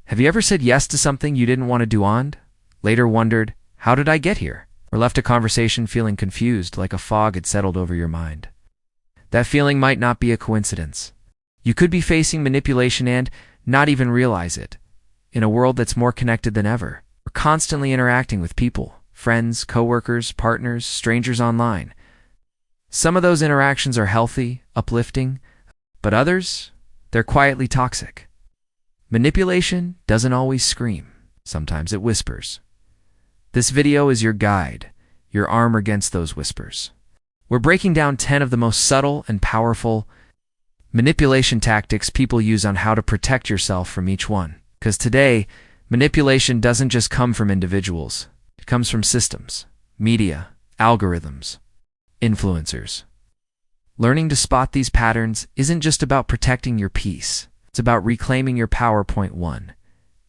Have you ever said yes to something you didn't want to do and later wondered, how did I get here? Or left a conversation feeling confused, like a fog had settled over your mind? That feeling might not be a coincidence. You could be facing manipulation and not even realize it. In a world that's more connected than ever, we're constantly interacting with people, friends, coworkers, partners, strangers online. Some of those interactions are healthy, uplifting, but others, they're quietly toxic. Manipulation doesn't always scream. Sometimes it whispers. This video is your guide, your armor against those whispers. We're breaking down 10 of the most subtle and powerful manipulation tactics people use on how to protect yourself from each one. Because today, manipulation doesn't just come from individuals. It comes from systems, media, algorithms, influencers. Learning to spot these patterns isn't just about protecting your peace. It's about reclaiming your power. Point 1.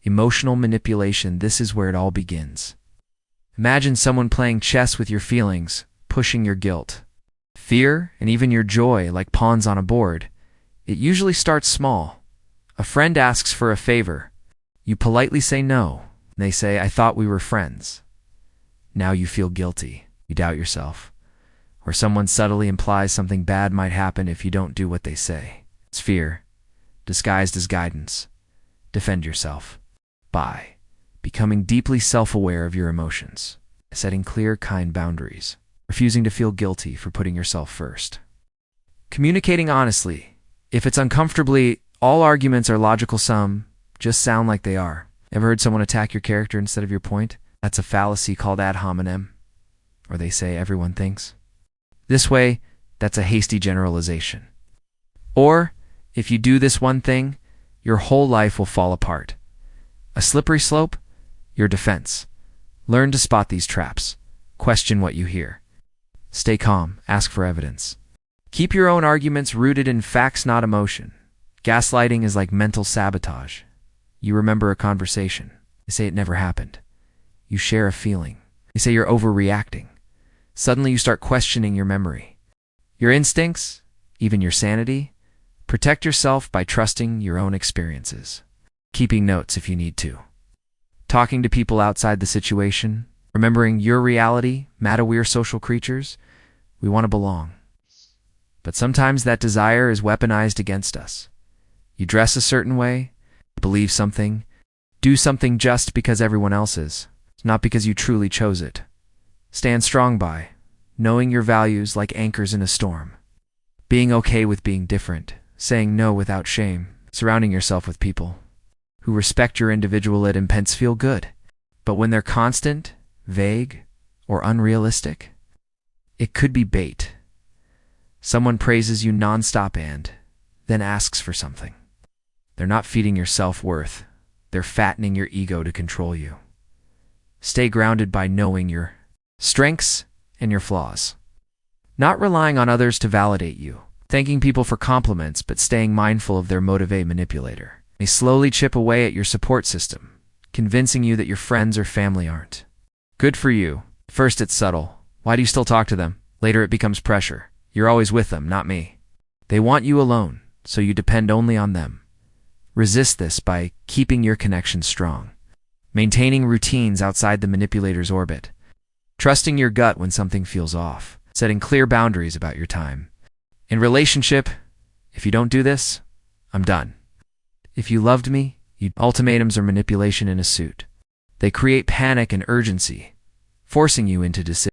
Emotional manipulation. This is where it all begins. Imagine someone playing chess with your feelings, pushing your guilt, fear, and even your joy like pawns on a board. It usually starts small. A friend asks for a favor. You politely say no. They say, "I thought we were friends." Now you feel guilty. You doubt yourself. Or someone subtly implies something bad might happen if you don't do what they say. It's fear, disguised as guidance. Defend yourself by becoming deeply self-aware of your emotions, setting clear, kind boundaries, refusing to feel guilty for putting yourself first. Communicating honestly. If it's uncomfortably, all arguments are logical, some just sound like they are. Ever heard someone attack your character instead of your point? That's a fallacy called ad hominem, or they say everyone thinks. This way, that's a hasty generalization. Or, if you do this one thing, your whole life will fall apart. A slippery slope? Your defense. Learn to spot these traps. Question what you hear. Stay calm. Ask for evidence. Keep your own arguments rooted in facts, not emotion. Gaslighting is like mental sabotage. You remember a conversation. They say it never happened. You share a feeling. They say you're overreacting. Suddenly you start questioning your memory, your instincts, even your sanity. Protect yourself by trusting your own experiences. Keeping notes if you need to. Talking to people outside the situation. Remembering your reality. We're social creatures. We want to belong. But sometimes that desire is weaponized against us. You dress a certain way, believe something, do something just because everyone else is, not because you truly chose it. Stand strong by knowing your values like anchors in a storm. Being okay with being different, saying no without shame, surrounding yourself with people who respect your individuality and pence feel good. But when they're constant, vague, or unrealistic, it could be bait. Someone praises you nonstop and then asks for something. They're not feeding your self-worth. They're fattening your ego to control you. Stay grounded by knowing your strengths and your flaws. Not relying on others to validate you. Thanking people for compliments, but staying mindful of their motivate manipulator. May slowly chip away at your support system, convincing you that your friends or family aren't good for you. First it's subtle. Why do you still talk to them? Later it becomes pressure. You're always with them, not me. They want you alone, so you depend only on them. Resist this by keeping your connection strong. Maintaining routines outside the manipulator's orbit. Trusting your gut when something feels off. Setting clear boundaries about your time. In relationship, if you don't do this, I'm done. If you loved me, ultimatums are manipulation in a suit. They create panic and urgency, forcing you into decisions.